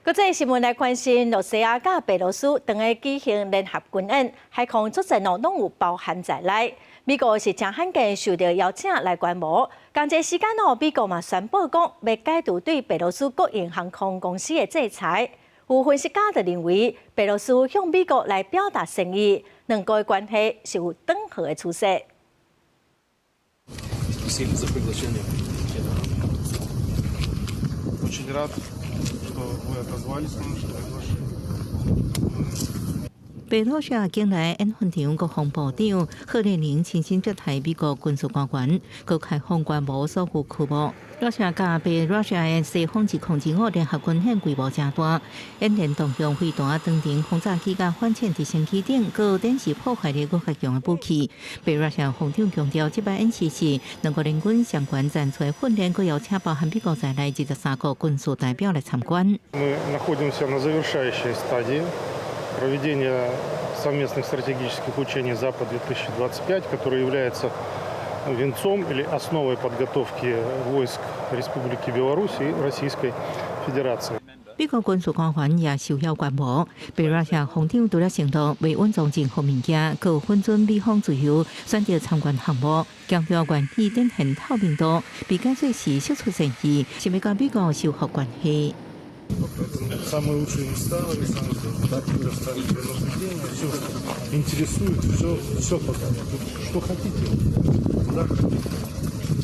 国际新闻来关心，罗西亚甲白罗斯等下举行联合军演，海空作战拢有包含在内。美国是真罕见受到邀请来观摩。同一时间美国嘛宣布讲要解除对白罗斯国营航空公司的制裁。有分析家就认为，白罗斯向美国来表达诚意，两国的关系是有转好的趋势。Очень рад, что вы отозвались на наше приглашение. 白罗斯近来因分场国防部长贺立宁亲身接待美国军事官员，佮开放观摩所有区域。罗西亚甲白罗斯的西方005联合军演规模真大，演练动用飞弹、长程轰炸机甲反潜直升机等，佮展示破坏力国家用的武器。白罗斯防长强调，这摆演习是两国联军相关战术训练，佮邀请包含美国在内23个军事代表来参观。Мы находимся на завершающей стадии проведения совместных стратегических учений «Запад-2025», который является венцом или основой подготовки войск Республики Беларусь и Российской Федерации. 美国军事官员也受邀观摩，白罗斯防长除了承诺为稳重政府物件，佮允准美方自由选择参观项目，强调愿意展现透明度，被解释是释出善意，是要甲美国修复关系。Самые лучшие места, так предоставить для наблюдения, все интересует, все показывает. Что хотите, куда хотите,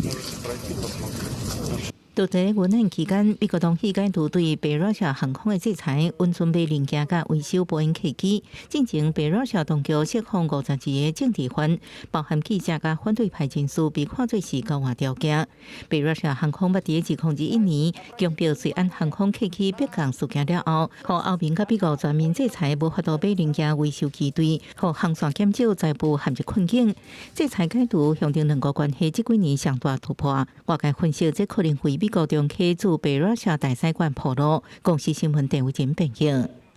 можете пройти, посмотреть. 在军演期间，美国同意解除对白罗斯航空的制裁，允准买零件甲维修波音客机。进前，白罗斯当局释放52个政治犯，包含记者甲反对派人士，被看作是高压条件。白罗斯航空捌伫2021年公布瑞安航空客机迫降事件了后，互欧盟甲美国全面制裁，无法度买零件维修机队，互航线减少再步陷入困境。制裁解除，象征两国关系这几年上大突破。外界分析，这可能为美国中期驻白罗斯大使馆铺路。公司新闻电视前报道。